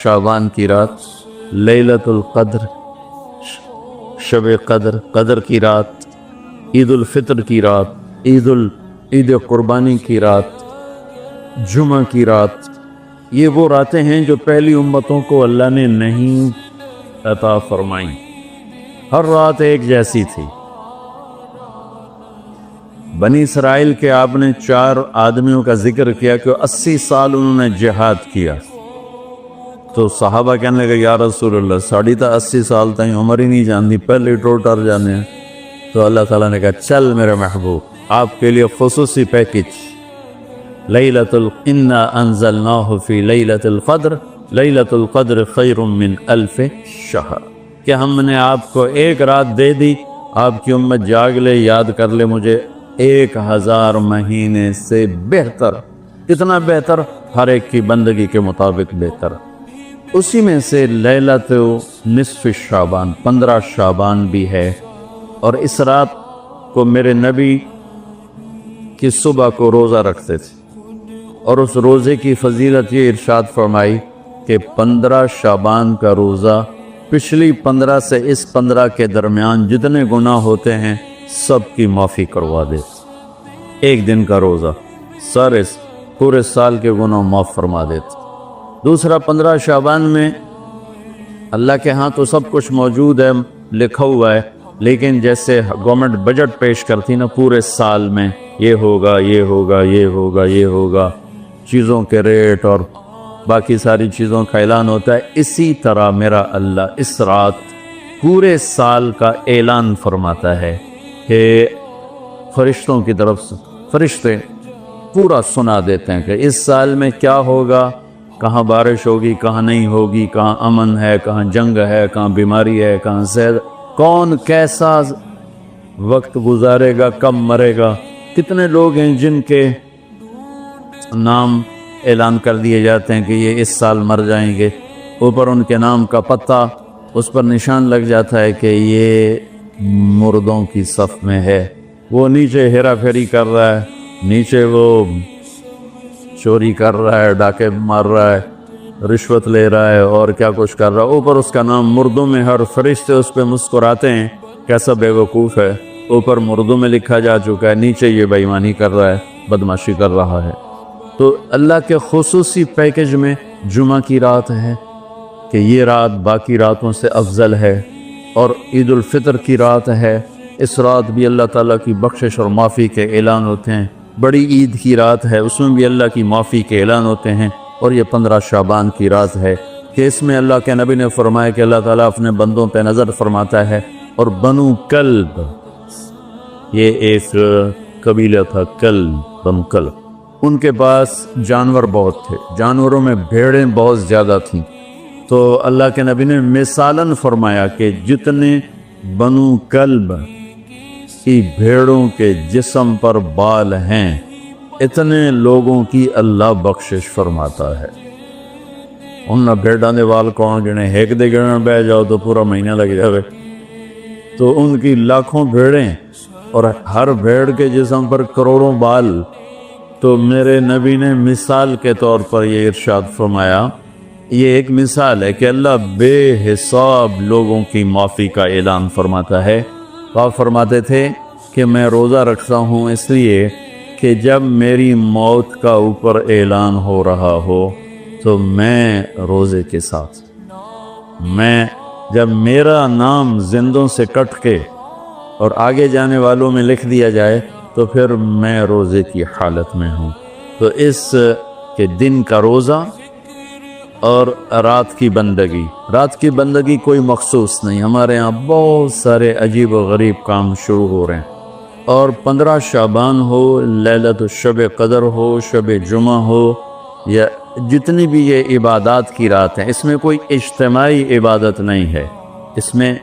شعبان کی رات، لیلۃ القدر، شب قدر، قدر کی رات، عید الفطر کی رات، عید قربانی کی رات، جمعہ کی رات، یہ وہ راتیں ہیں جو پہلی امتوں کو اللہ نے نہیں عطا فرمائیں۔ ہر رات ایک جیسی تھی۔ بنی اسرائیل کے آپ نے 4 آدمیوں کا ذکر کیا کہ 80 سال انہوں نے جہاد کیا، تو صحابہ کہنے لگے یا رسول اللہ 80 سال تک عمر ہی نہیں جانتی، پہلے ٹوٹر جانے ہیں۔ تو اللہ تعالیٰ نے کہا چل میرے محبوب، آپ کے لیے خصوصی پیکج، انا انزلناہ فی لیلۃ القدر، لیلۃ القدر خیر من 1000 شہر، کہ ہم نے آپ کو ایک رات دے دی، آپ کی امت جاگ لے، یاد کر لے مجھے 1000 مہینے سے بہتر۔ کتنا بہتر؟ ہر ایک کی بندگی کے مطابق بہتر۔ اسی میں سے لیلۃ نصف شعبان، 15 شعبان بھی ہے، اور اس رات کو میرے نبی کی صبح کو روزہ رکھتے تھے، اور اس روزے کی فضیلت یہ ارشاد فرمائی کہ 15 شعبان کا روزہ پچھلی 15 سے اس 15 کے درمیان جتنے گناہ ہوتے ہیں سب کی معافی کروا دے۔ ایک دن کا روزہ سارے پورے سال کے گناہ معاف فرما دیتے۔ دوسرا 15 شعبان میں اللہ کے ہاں تو سب کچھ موجود ہے، لکھا ہوا ہے، لیکن جیسے گورنمنٹ بجٹ پیش کرتی نا پورے سال میں، یہ ہوگا یہ ہوگا یہ ہوگا یہ ہوگا، چیزوں کے ریٹ اور باقی ساری چیزوں کا اعلان ہوتا ہے، اسی طرح میرا اللہ اس رات پورے سال کا اعلان فرماتا ہے کہ فرشتوں کی طرف سے فرشتے پورا سنا دیتے ہیں کہ اس سال میں کیا ہوگا، کہاں بارش ہوگی، کہاں نہیں ہوگی، کہاں امن ہے، کہاں جنگ ہے، کہاں بیماری ہے، کہاں صحت، کون کیسا وقت گزارے گا، کب مرے گا، کتنے لوگ ہیں جن کے نام اعلان کر دیے جاتے ہیں کہ یہ اس سال مر جائیں گے، اوپر ان کے نام کا پتہ اس پر نشان لگ جاتا ہے کہ یہ مردوں کی صف میں ہے۔ وہ نیچے ہیرا پھیری کر رہا ہے، نیچے وہ چوری کر رہا ہے، ڈاکے مار رہا ہے، رشوت لے رہا ہے اور کیا کچھ کر رہا ہے، اوپر اس کا نام مردوں میں، ہر فرشتے اس پہ مسکراتے ہیں کیسا بے وقوف ہے، اوپر مردوں میں لکھا جا چکا ہے، نیچے یہ بے ایمانی کر رہا ہے، بدمعاشی کر رہا ہے۔ تو اللہ کے خصوصی پیکج میں جمعہ کی رات ہے کہ یہ رات باقی راتوں سے افضل ہے، اور عید الفطر کی رات ہے، اس رات بھی اللہ تعالیٰ کی بخشش اور معافی کے اعلان ہوتے ہیں۔ بڑی عید کی رات ہے، اس میں بھی اللہ کی معافی کے اعلان ہوتے ہیں، اور یہ 15 شعبان کی رات ہے کہ اس میں اللہ کے نبی نے فرمایا کہ اللہ تعالیٰ اپنے بندوں پہ نظر فرماتا ہے، اور بنو کلب، یہ ایک قبیلہ تھا، بنو کلب، ان کے پاس جانور بہت تھے، جانوروں میں بھیڑیں بہت زیادہ تھیں، تو اللہ کے نبی نے مثالاً فرمایا کہ جتنے بنو کلب کی بھیڑوں کے جسم پر بال ہیں اتنے لوگوں کی اللہ بخشش فرماتا ہے۔ ان بھیڑاں دے وال کون گنے، ایک دے گنن بہ جاؤ تو پورا مہینہ لگ جاوے، تو ان کی لاکھوں بھیڑیں اور ہر بھیڑ کے جسم پر کروڑوں بال۔ تو میرے نبی نے مثال کے طور پر یہ ارشاد فرمایا، یہ ایک مثال ہے کہ اللہ بے حساب لوگوں کی معافی کا اعلان فرماتا ہے۔ آپ فرماتے تھے کہ میں روزہ رکھتا ہوں اس لیے کہ جب میری موت کا اوپر اعلان ہو رہا ہو تو میں روزے کے ساتھ، میں جب میرا نام زندوں سے کٹ کے اور آگے جانے والوں میں لکھ دیا جائے تو پھر میں روزے کی حالت میں ہوں۔ تو اس کے دن کا روزہ اور رات کی بندگی کوئی مخصوص نہیں، ہمارے ہاں بہت سارے عجیب و غریب کام شروع ہو رہے ہیں، اور 15 شعبان ہو، لیلۃ شب قدر ہو، شب جمعہ ہو، یا جتنی بھی یہ عبادات کی رات ہیں، اس میں کوئی اجتماعی عبادت نہیں ہے، اس میں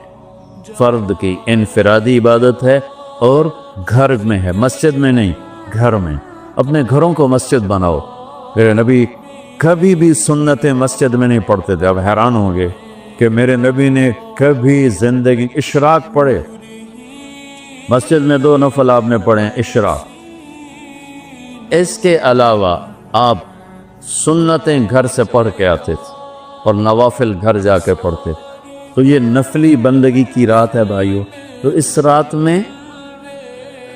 فرد کی انفرادی عبادت ہے، اور گھر میں ہے، مسجد میں نہیں، گھر میں۔ اپنے گھروں کو مسجد بناؤ۔ میرے نبی کبھی بھی سنتیں مسجد میں نہیں پڑھتے تھے، اب حیران ہوں گے کہ میرے نبی نے کبھی زندگی اشراق پڑھے، مسجد میں 2 نفل آپ نے پڑھے اشراق، اس کے علاوہ آپ سنتیں گھر سے پڑھ کے آتے تھے۔ اور نوافل گھر جا کے پڑھتے تھے۔ تو یہ نفلی بندگی کی رات ہے بھائیو۔ تو اس رات میں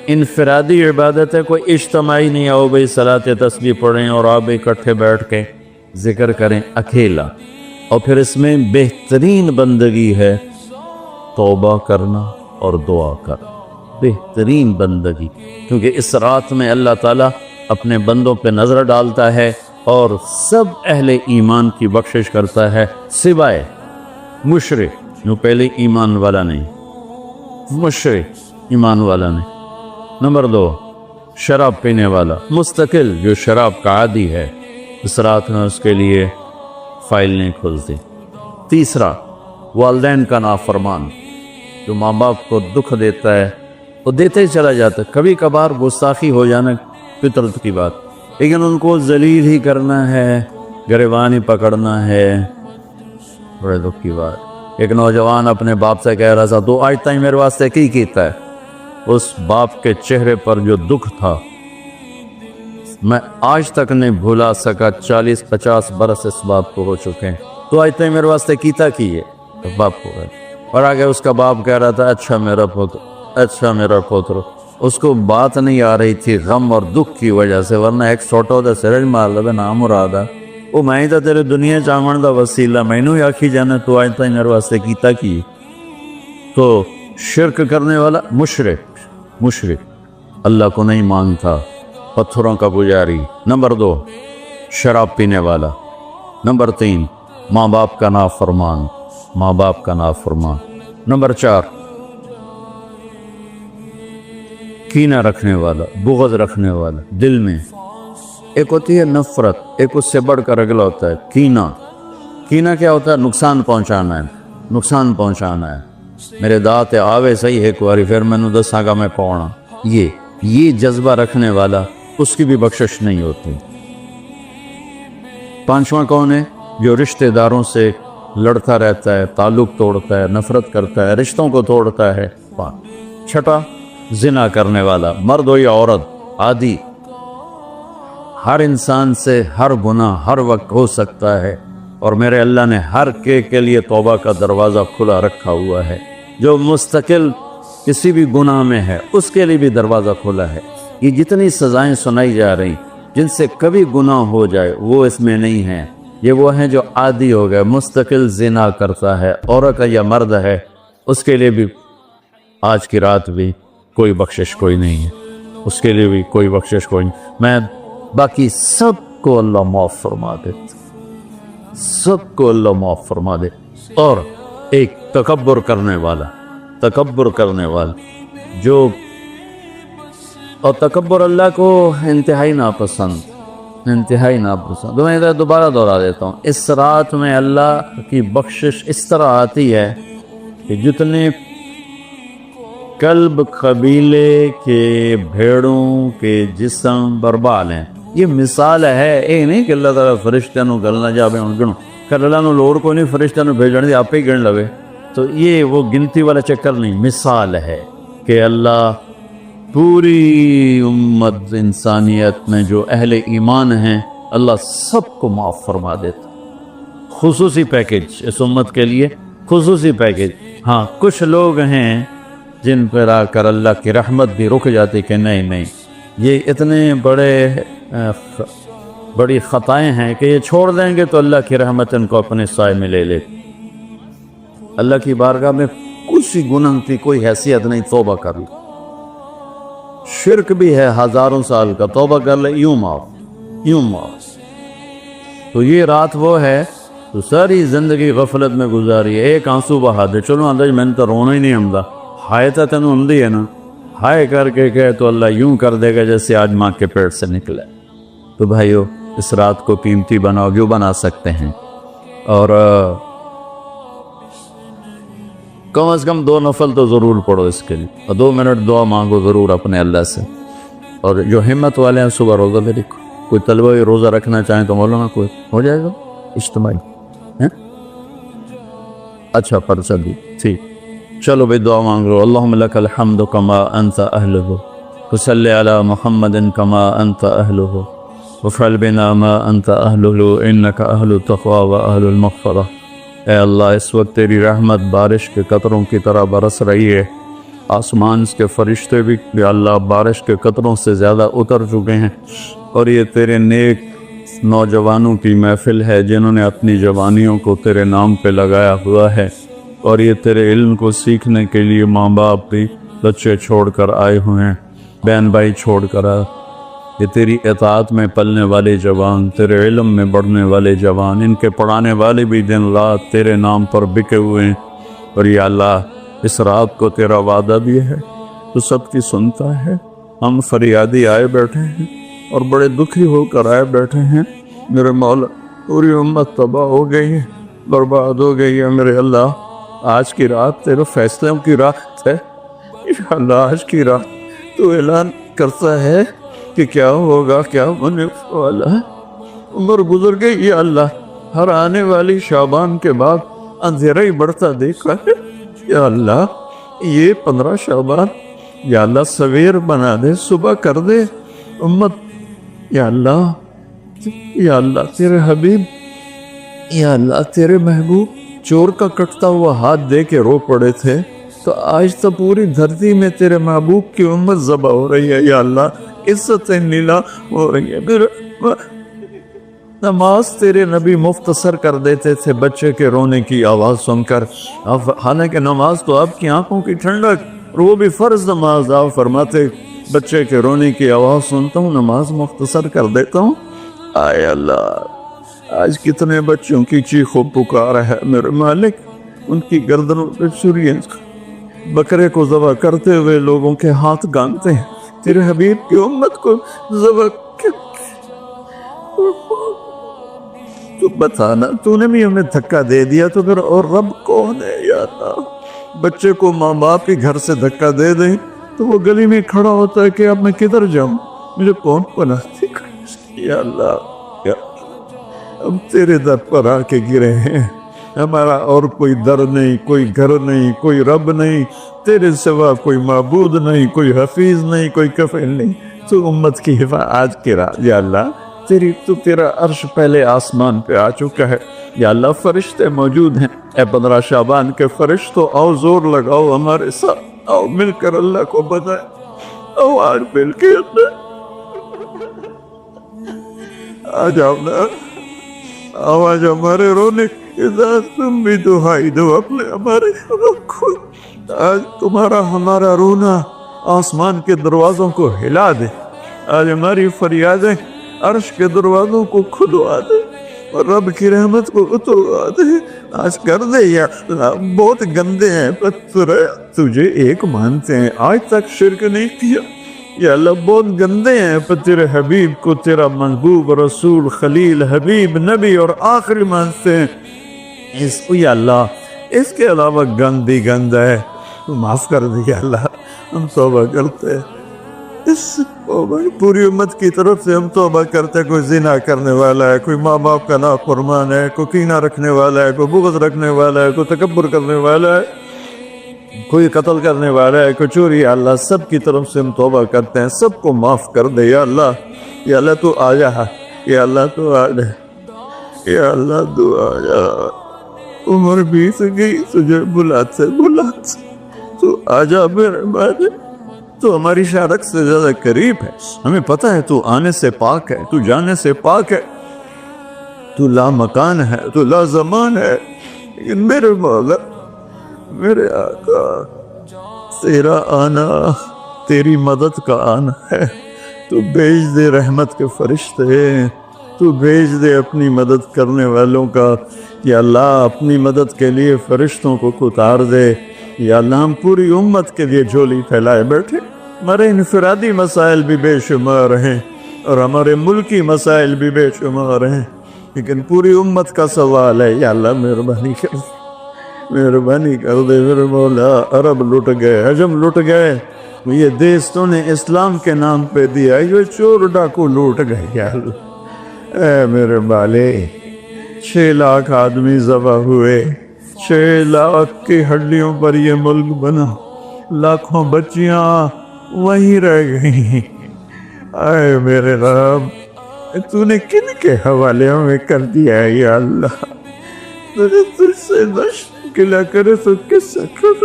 انفرادی عبادت ہے، کوئی اجتماعی نہیں آؤ بھائی صلاۃ تسبیح پڑھیں اور آپ اکٹھے بیٹھ کے ذکر کریں، اکیلا۔ اور پھر اس میں بہترین بندگی ہے توبہ کرنا اور دعا کرنا، بہترین بندگی، کیونکہ اس رات میں اللہ تعالیٰ اپنے بندوں پہ نظر ڈالتا ہے اور سب اہل ایمان کی بخشش کرتا ہے، سوائے مشرک جو پہلے ایمان والا نہیں، مشرک ایمان والا نہیں۔ نمبر 2، شراب پینے والا مستقل جو شراب کا عادی ہے، اس رات میں اس کے لیے فائل نہیں کھلتی۔ تیسرا، والدین کا نافرمان جو ماں باپ کو دکھ دیتا ہے، وہ دیتے ہی چلا جاتا ہے، کبھی کبھار گستاخی ہو جانا فطرت کی بات، لیکن ان کو ذلیل ہی کرنا ہے، گریبان ہی پکڑنا ہے، بڑے دکھ کی بات۔ ایک نوجوان اپنے باپ سے کہہ رہا تھا تو آج تک میرے واسطے کی کیتا ہے، اس باپ کے چہرے پر جو دکھ تھا میں آج تک نہیں بھولا سکا، 40-50 برس اس باپ کو ہو چکے ہیں، تو آج تک میرے واسطے کیتا کی ہے، تو باپ کو گئے اور آگے اس کا باپ کہہ رہا تھا اچھا میرا پوتر، اچھا میرا پوتر۔ اس کو بات نہیں آ رہی تھی غم اور دکھ کی وجہ سے، ورنہ ایک چھوٹا دا سرج مار لبے نام مرادا، وہ میں تا تیرے دنیا چاون دا وسیلہ، میں نو آکھی جانا تو آج تک میرے واسطے کیتا کی۔ تو شرک کرنے والا مشرک اللہ کو نہیں مانتا، پتھروں کا پجاری۔ نمبر 2، شراب پینے والا۔ نمبر 3، ماں باپ کا نافرمان، ماں باپ کا نافرمان۔ نمبر 4، کینہ رکھنے والا، بغض رکھنے والا دل میں۔ ایک ہوتی ہے نفرت، ایک اس سے بڑھ کر اگلا ہوتا ہے کینہ۔ کینہ کیا ہوتا ہے؟ نقصان پہنچانا ہے، نقصان پہنچانا ہے، میرے دانت آوے صحیح ایک باری پھر میں نے دساں گا میں پاؤنا، یہ جذبہ رکھنے والا اس کی بھی بخشش نہیں ہوتی۔ 5واں کون ہے؟ جو رشتہ داروں سے لڑتا رہتا ہے، تعلق توڑتا ہے، نفرت کرتا ہے، رشتوں کو توڑتا ہے۔ 6، زنا کرنے والا، مرد ہو یا عورت، عادی۔ ہر انسان سے ہر گناہ ہر وقت ہو سکتا ہے، اور میرے اللہ نے ہر کے لیے توبہ کا دروازہ کھلا رکھا ہوا ہے۔ جو مستقل کسی بھی گناہ میں ہے اس کے لیے بھی دروازہ کھلا ہے۔ یہ جتنی سزائیں سنائی جا رہی جن سے کبھی گناہ ہو جائے وہ اس میں نہیں ہیں، یہ وہ ہیں جو عادی ہو گئے، مستقل زنا کرتا ہے، عورت یا مرد ہے، اس کے لیے بھی آج کی رات بھی کوئی بخشش کوئی نہیں ہے، اس کے لیے بھی کوئی بخشش کوئی نہیں۔ میں باقی سب کو اللہ معاف فرما دے، سب کو اللہ معاف فرما دے۔ اور ایک تکبر کرنے والا جو، اور تکبر اللہ کو انتہائی ناپسند۔ تو میں ادھر دوبارہ دہرا دیتا ہوں، اس رات میں اللہ کی بخشش اس طرح آتی ہے کہ جتنے کلب قبیلے کے بھیڑوں کے جسم برباد ہیں، یہ مثال ہے، یہ نہیں کہ اللہ تعالیٰ فرشتہ نو گلنا جاوے ان گنو کر اللہ نو لوڑ کو نہیں، فرشتہ نو بھیجنے دی آپ ہی گن لوے، تو یہ وہ گنتی والا چکر نہیں، مثال ہے کہ اللہ پوری امت انسانیت میں جو اہل ایمان ہیں اللہ سب کو معاف فرما دیتا۔ خصوصی پیکج اس امت کے لیے، خصوصی پیکج۔ ہاں کچھ لوگ ہیں جن پر آ کر اللہ کی رحمت بھی رک جاتی کہ نہیں یہ اتنے بڑی خطائیں ہیں کہ یہ چھوڑ دیں گے تو اللہ کی رحمت ان کو اپنے سائے میں لے لے۔ اللہ کی بارگاہ میں کچھ گناہ کی کوئی حیثیت نہیں، توبہ کر لے۔ شرک بھی ہے ہزاروں سال کا، توبہ کر لے یوں معاف۔ تو یہ رات وہ ہے تو ساری زندگی غفلت میں گزاری ہے، ایک آنسو بہا دے، چلو اندر میں نے تو رونا ہی نہیں آمدا، ہائے تا تینوں آمدی ہے نا، ہائے کر کے کہے تو اللہ یوں کر دے گا جیسے آج ماں کے پیٹ سے نکلے۔ تو بھائیو اس رات کو قیمتی بناؤ جو بنا سکتے ہیں، اور کم از کم 2 نفل تو ضرور پڑھو اس کے لیے، اور 2 منٹ دعا مانگو ضرور اپنے اللہ سے۔ اور جو ہمت والے ہیں صبح روزہ بھی رکھو، کوئی طلبہ روزہ رکھنا چاہیں تو مولانا کوئی ہو جائے گا اجتماعی، اچھا پرچہ دی، ٹھیک، چلو بھائی دعا مانگ لو۔ اللہم لک الحمد کما انت اہلہ، وصلی علی محمد کما انت اہلہ، وفعل بنا ما انت اہلہ انک اہل التقوی و اہل المغفرہ۔ اے اللہ اس وقت تیری رحمت بارش کے قطروں کی طرح برس رہی ہے، آسمان کے فرشتے بھی یا اللہ بارش کے قطروں سے زیادہ اتر چکے ہیں، اور یہ تیرے نیک نوجوانوں کی محفل ہے جنہوں نے اپنی جوانیوں کو تیرے نام پہ لگایا ہوا ہے، اور یہ تیرے علم کو سیکھنے کے لیے ماں باپ بھی بچے چھوڑ کر آئے ہوئے ہیں، بہن بھائی چھوڑ کر آئے۔ یہ تیری اطاعت میں پلنے والے جوان، تیرے علم میں بڑھنے والے جوان، ان کے پڑھانے والے بھی دن رات تیرے نام پر بکے ہوئے ہیں، اور یا اللہ اس رات کو تیرا وعدہ بھی ہے، تو سب کی سنتا ہے۔ ہم فریادی آئے بیٹھے ہیں اور بڑے دکھی ہو کر آئے بیٹھے ہیں، میرے مولا پوری امت تباہ ہو گئی ہے، برباد ہو گئی ہے میرے اللہ۔ آج کی رات تیرے فیصلوں کی رات ہے، یا اللہ آج کی رات تو اعلان کرتا ہے کہ کیا ہوگا، کیا ہونے والا ہے۔ عمر گزر گئی یا اللہ، ہر آنے والی شعبان کے بعد اندھیرا ہی بڑھتا دیکھا ہے، یا اللہ یہ 15 شعبان یا اللہ سویر بنا دے، صبح کر دے امت، یا اللہ تیرے حبیب، یا اللہ تیرے محبوب چور کا کٹتا ہوا ہاتھ دے کے رو پڑے تھے، تو آج تو پوری دھرتی میں تیرے محبوب کی امت ذبح ہو رہی ہے، یا اللہ عزتیں نیلا ہو رہی ہے۔ نماز تیرے نبی مختصر کر دیتے تھے بچے کے رونے کی آواز سن کر، حالانکہ نماز تو آپ کی آنکھوں کی ٹھنڈک، اور وہ بھی فرض نماز، آپ فرماتے بچے کے رونے کی آواز سنتا ہوں نماز مختصر کر دیتا ہوں۔ آئے اللہ آج کتنے بچوں کی چیخ و پکار ہے میرے مالک، ان کی گردنوں پہ چھریاں، بکرے کو ذبح کرتے ہوئے لوگوں کے ہاتھ گانتے ہیں، تیرے حبیب کی امت کو ذبح تو بتانا، تو نے بھی ہمیں دھکا دے دیا تو پھر اور رب کون ہے یا اللہ؟ بچے کو ماں باپ کے گھر سے دھکا دے دیں تو وہ گلی میں کھڑا ہوتا ہے کہ اب میں کدھر جاؤں، مجھے کون پناہ دے، یا اللہ ہم تیرے در پر آ کے گرے ہیں، ہمارا اور کوئی در نہیں، کوئی گھر نہیں، کوئی رب نہیں، تیرے سوا کوئی معبود نہیں، کوئی حفیظ نہیں، کوئی کفیل نہیں، تو امت کی حفاظت آج کے رات یا اللہ تیرا عرش پہلے آسمان پہ آ چکا ہے، یا اللہ فرشتے موجود ہیں، اے 15 شعبان کے فرشتوں آؤ زور لگاؤ ہمارے ساتھ، آؤ مل کر اللہ کو بتائیں، آؤ آج مل کے آ جاؤ نا، آواز ہمارے رونے تم بھی دہائی دو اپنے ہمارے کو، آج تمہارا ہمارا رونا آسمان کے دروازوں کو ہلا دے، آج ہماری فریادیں عرش کے دروازوں کو کھلوا دے اور رب کی رحمت کو اتروا دے، آج کر دے یا اللہ۔ بہت گندے ہیں پتر تجھے ایک مانتے ہیں، آج تک شرک نہیں کیا، یا اللہ بہت گندے ہیں پر تیرے حبیب کو تیرا محبوب رسول خلیل حبیب نبی اور آخری مانتے ہیں، اس کو یا اللہ اس کے علاوہ گند بھی گند ہے، تو معاف کر دے یا اللہ، ہم توبہ کرتے ہیں، اس پوری امت کی طرف سے ہم توبہ کرتے ہیں، کوئی زنا کرنے والا ہے، کوئی ماں باپ کا نافرمان ہے، کوئی کینہ رکھنے والا ہے، کوئی بغض رکھنے والا ہے، کوئی تکبر کرنے والا ہے، کوئی قتل کرنے والا ہے، کوئی چوری، یا اللہ سب کی طرف سے ہم توبہ کرتے ہیں، سب کو معاف کر دے یا اللہ۔ یا اللہ تو آ جا، یا اللہ تو آ جا، یا اللہ تو آ جا، عمر بیت گئی تجھے بلاتے تو آ جا میرے بھائی، تو ہماری شہادت سے زیادہ قریب ہے، ہمیں پتہ ہے تو آنے سے پاک ہے، تو جانے سے پاک ہے، تو لا مکان ہے، تو لا زمان ہے، لیکن میرے مولا میرے آقا تیرا آنا تیری مدد کا آنا ہے، تو بھیج دے رحمت کے فرشتے، تو بھیج دے اپنی مدد کرنے والوں کا، یا اللہ اپنی مدد کے لیے فرشتوں کو اتار دے، یا اللہ ہم پوری امت کے لیے جھولی پھیلائے بیٹھے، ہمارے انفرادی مسائل بھی بے شمار ہیں اور ہمارے ملکی مسائل بھی بے شمار ہیں، لیکن پوری امت کا سوال ہے، یا اللہ مہربانی کر دے، مہربانی کر دے میرے مولا، عرب لٹ گئے، عجم لٹ گئے، یہ دیس تو نے اسلام کے نام پہ دیا، یہ چور ڈاکو لوٹ گئے، یا اللہ اے میرے بالے، 6 لاکھ آدمی ذبح ہوئے، 6 لاکھ کی ہڈیوں پر یہ ملک بنا، لاکھوں بچیاں وہیں رہ گئی، اے میرے رب تو نے کن کے حوالے ہمیں کر دیا ہے یا اللہ؟ تجھے تجھ سے نہ شکلا کرے تو کس سے کر؟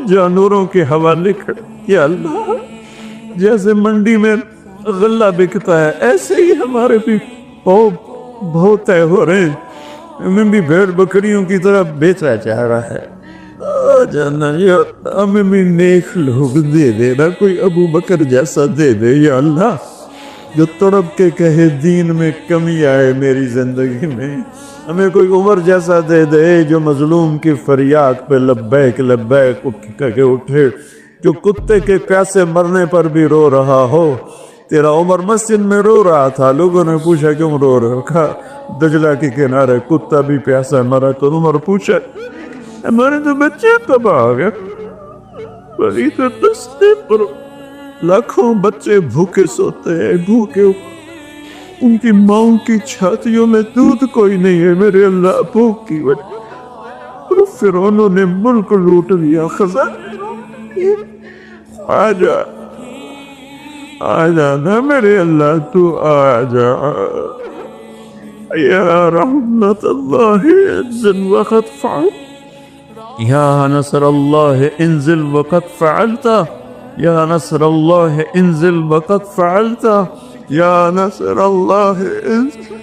جانوروں کے حوالے کر یا اللہ، جیسے منڈی میں غلہ بکتا ہے ایسے ہی ہمارے بھی بہت طے ہو رہے ہیں، ہمیں بھی بھیڑ بکریوں کی طرح بیچا جا رہا ہے۔ جانا یا ہمیں بھی نیک لوگ دے دے نا، کوئی ابو بکر جیسا دے دے یا اللہ، جو تڑپ کے کہے دین میں کمی آئے میری زندگی میں۔ ہمیں کوئی عمر جیسا دے دے جو مظلوم کی فریاد پہ لبیک لبیک کہہ کے اٹھے، جو کتے کے پیاسے مرنے پر بھی رو رہا ہو۔ تیرا عمر مسجد میں رو رہا تھا، لوگوں نے پوچھا کیوں رو رہے ہو؟ کہا دجلہ کے کنارے کتا بھی پیاسا مرا، تو عمر پوچھا ہمارے تو بچے تباہ ہو گئے، بڑی تو دستے پر لاکھوں بچے بھوکے سوتے ہیں، بھوکے، ان کی ماؤں کی چھاتیوں میں دودھ کوئی نہیں ہے میرے اللہ، بھوک کی وجہ فرعونوں نے ملک لوٹ لیا، خزانے آ جانا میرے اللہ، تو آ جا یا رحمت اللہ انزل وقت فعل، یا نصر اللہ انزل وقت فعلت، یا نصر اللہ انزل وقت فعلت، یا نصر اللہ انزل۔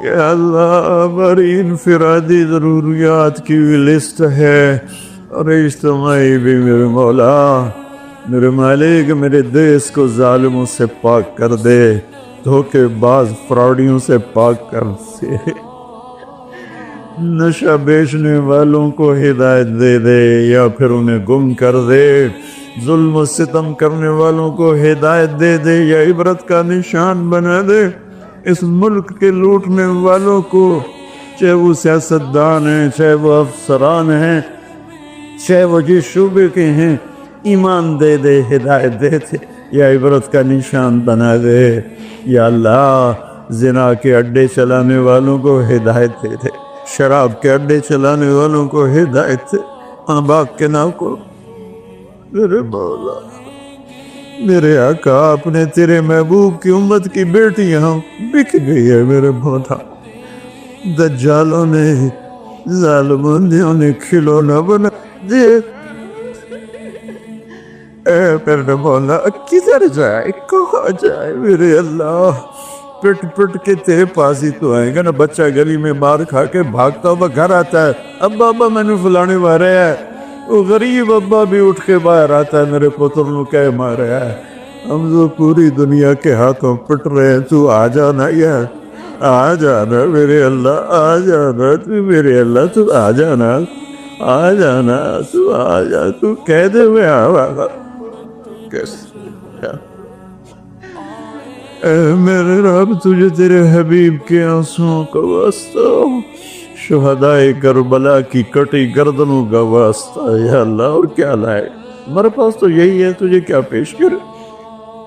یا اللہ ہماری انفرادی ضروریات کی بھی لسٹ ہے اور اجتماعی بھی، میرے مولا میرے مالک، میرے دیس کو ظالموں سے پاک کر دے، دھوکے باز فراڈیوں سے پاک کر دے، نشہ بیچنے والوں کو ہدایت دے دے یا پھر انہیں گم کر دے، ظلم و ستم کرنے والوں کو ہدایت دے دے یا عبرت کا نشان بنا دے، اس ملک کے لوٹنے والوں کو، چاہے وہ سیاستدان ہیں، چاہے وہ افسران ہیں، چاہے وہ جس شعبے کے ہیں، ایمان دے دے، ہدایت دے دے یا عبرت کا نشان بنا دے۔ یا اللہ زنا کے اڈے چلانے والوں کو ہدایت دے دے، شراب کے اڈے چلانے والوں کو ہدایت دے، ماں باپ کے نام کو، میرے مولا میرے آقا، اپنے تیرے محبوب کی امت کی بیٹیاں بک گئی ہے میرے مولا، دجالوں نے، ظالموں نے انہیں کھلونا بنا دے، اے میرے مولا کدھر جائے، کہاں جائے میرے اللہ؟ پٹ پٹ کے تیرے پاس ہی تو آئیں گا نا۔ بچہ گلی میں مار کھا کے بھاگتا ہوا گھر آتا ہے، ابا ابا میں نے فلانے مارے ہے، وہ غریب ابا بھی اٹھ کے باہر آتا ہے، میرے پتر نو کہہ مارے ہے، ہم تو پوری دنیا کے ہاتھوں پٹ رہے ہیں، تو آ جانا یار، آ جانا میرے اللہ، آ جانا تو میرے اللہ، تو آ جانا، آ جانا، تو آ جا، تو کہہ دے میں آگا کیسے؟ اے میرے رب، تجھے تیرے حبیب کے آنسوں کا واسطہ، شہدائے کربلا کی کٹی گردنوں کا واسطہ، یا اللہ اور کیا لائے؟ ہمارے پاس تو یہی ہے، تجھے کیا پیش کرے؟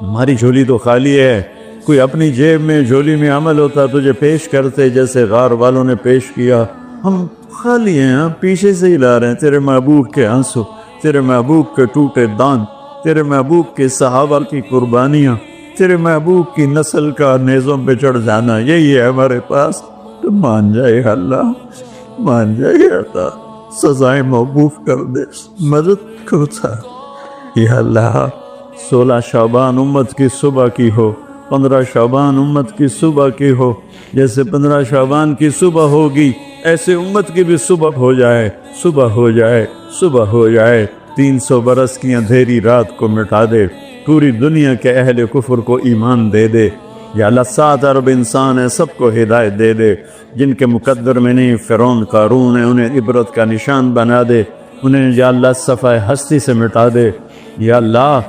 ہماری جھولی تو خالی ہے، کوئی اپنی جیب میں جھولی میں عمل ہوتا تجھے پیش کرتے، جیسے غار والوں نے پیش کیا، ہم خالی ہیں، ہم پیچھے سے ہی لا رہے ہیں تیرے محبوب کے آنسو، تیرے محبوب کے ٹوٹے دان، تیرے محبوب کے صحابہ کی قربانیاں، تیرے محبوب کی نسل کا نیزوں پہ چڑھ جانا، یہی ہے ہمارے پاس، تو مان جائے اللہ، مان جائے اللہ، سزائیں موقوف کر دے، مدد کرتا۔ یا اللہ 16 شعبان امت کی صبح کی ہو، 15 شعبان امت کی صبح کی ہو، جیسے 15 شعبان کی صبح ہوگی ایسے امت کی بھی صبح ہو جائے، صبح ہو جائے، صبح ہو جائے، 300 برس کی اندھیری رات کو مٹا دے، پوری دنیا کے اہل کفر کو ایمان دے دے۔ یا اللہ 7 ارب انسان ہیں، سب کو ہدایت دے دے، جن کے مقدر میں نہیں فرعون قارون ہے، انہیں عبرت کا نشان بنا دے، انہیں یا اللہ صفحہ ہستی سے مٹا دے۔ یا اللہ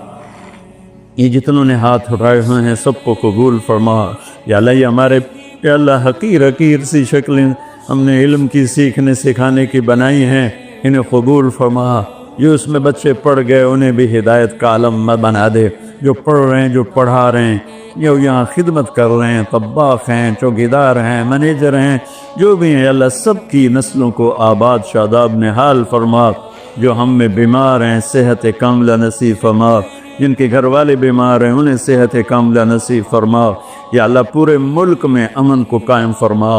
یہ جتنوں نے ہاتھ اٹھائے ہوئے ہیں سب کو قبول فرما۔ یا اللہ یہ ہمارے یا اللہ حقیر سی شکلیں ہم نے علم کی سیکھنے سکھانے کی بنائی ہیں، انہیں قبول فرما۔ جو اس میں بچے پڑھ گئے انہیں بھی ہدایت کا علم بنا دے، جو پڑھ رہے ہیں، جو پڑھا رہے ہیں، جو یہاں خدمت کر رہے ہیں، طباخ ہیں، چوکیدار ہیں، مینیجر ہیں، جو بھی ہیں اللہ سب کی نسلوں کو آباد شاداب نحال فرما۔ جو ہم میں بیمار ہیں صحت کاملہ نصیب فرما، جن کے گھر والے بیمار ہیں انہیں صحت کاملہ نصیب فرما۔ یا اللہ پورے ملک میں امن کو قائم فرما،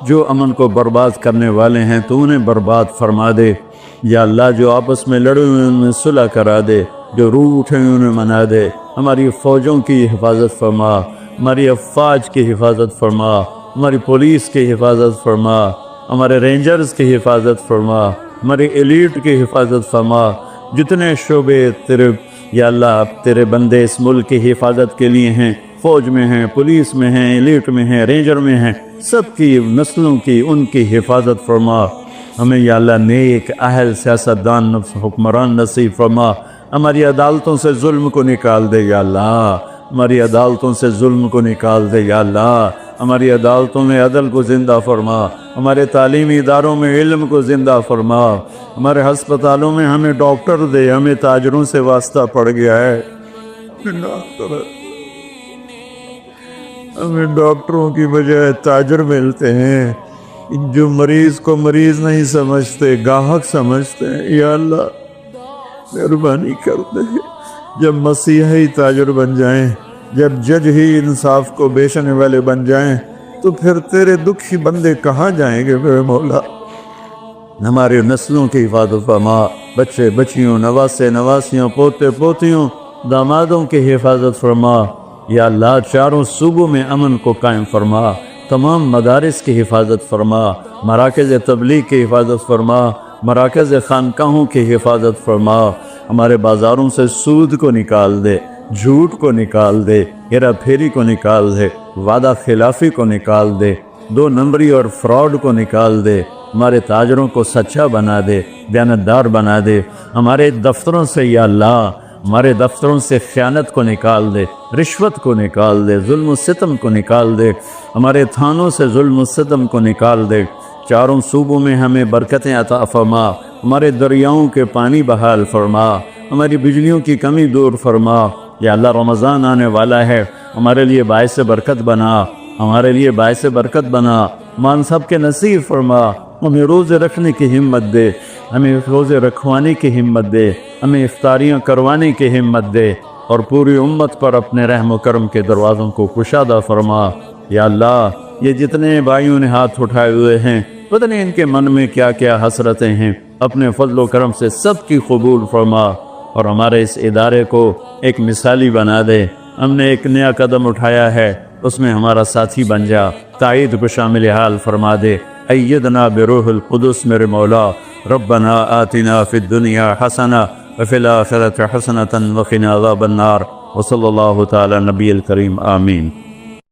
جو امن کو برباد کرنے والے ہیں تو انہیں برباد فرما دے۔ یا اللہ جو آپس میں لڑے ہوئے ان میں صلح کرا دے، جو روٹھ ہیں انہیں منا دے۔ ہماری فوجوں کی حفاظت فرما، ہماری افواج کی حفاظت فرما، ہماری پولیس کی حفاظت فرما، ہمارے رینجرز کی حفاظت فرما، ہماری ایلیٹ کی حفاظت فرما۔ جتنے شعبے تیرے یا اللہ تیرے بندے اس ملک کی حفاظت کے لیے ہیں، فوج میں ہیں، پولیس میں ہیں، ایلیٹ میں ہیں، رینجر میں ہیں، سب کی نسلوں کی ان کی حفاظت فرما۔ ہمیں یا اللہ نیک اہل سیاستدان حکمران نصیب فرما۔ ہماری عدالتوں سے ظلم کو نکال دے یا اللہ، ہماری عدالتوں سے ظلم کو نکال دے یا اللہ، ہماری عدالتوں میں عدل کو زندہ فرما، ہمارے تعلیمی اداروں میں علم کو زندہ فرما، ہمارے ہسپتالوں میں ہمیں ڈاکٹر دے، ہمیں تاجروں سے واسطہ پڑ گیا ہے، ہمیں ڈاکٹروں کی بجائے تاجر ملتے ہیں جو مریض کو مریض نہیں سمجھتے، گاہک سمجھتے ہیں۔ یا اللہ مہربانی کر دے، جب مسیحی تاجر بن جائیں، جب جج ہی انصاف کو بیچنے والے بن جائیں تو پھر تیرے دکھی بندے کہاں جائیں گے میرے مولا؟ ہماری نسلوں کی حفاظت فرما، بچے بچیوں، نواسے نواسیوں، پوتے پوتیوں، دامادوں کی حفاظت فرما۔ یا اللہ چاروں صوبوں میں امن کو قائم فرما، تمام مدارس کی حفاظت فرما، مراکز تبلیغ کی حفاظت فرما، مراکز خانقاہوں کی حفاظت فرما۔ ہمارے بازاروں سے سود کو نکال دے، جھوٹ کو نکال دے، ہیرا پھیری کو نکال دے، وعدہ خلافی کو نکال دے، دو نمبری اور فراڈ کو نکال دے۔ ہمارے تاجروں کو سچا بنا دے، دیانتدار بنا دے۔ ہمارے دفتروں سے یا اللہ ہمارے دفتروں سے خیانت کو نکال دے، رشوت کو نکال دے، ظلم و ستم کو نکال دے۔ ہمارے تھانوں سے ظلم و ستم کو نکال دے۔ چاروں صوبوں میں ہمیں برکتیں عطا فرما، ہمارے دریاؤں کے پانی بحال فرما، ہماری بجلیوں کی کمی دور فرما۔ یا اللہ رمضان آنے والا ہے، ہمارے لیے باعث برکت بنا، ہمارے لیے باعث برکت بنا، مان سب کے نصیب فرما۔ ہمیں روزے رکھنے کی ہمت دے، ہمیں روزے رکھوانے کی ہمت دے، ہمیں افطاریاں کروانے کی ہمت دے، اور پوری امت پر اپنے رحم و کرم کے دروازوں کو کشادہ فرما۔ یا اللہ یہ جتنے بھائیوں نے ہاتھ اٹھائے ہوئے ہیں، پتہ نہیں ان کے من میں کیا کیا حسرتیں ہیں، اپنے فضل و کرم سے سب کی قبول فرما، اور ہمارے اس ادارے کو ایک مثالی بنا دے۔ ہم نے ایک نیا قدم اٹھایا ہے، اس میں ہمارا ساتھی بن جا، تائید کو شامل حال فرما دے۔ ایدنا بروح القدس میرے مولا، ربنا آتنا فی الدنیا حسنہ وفی الآخرۃ حسنۃ وقنا عذاب النار، وصلی اللہ تعالی نبی الکریم، آمین۔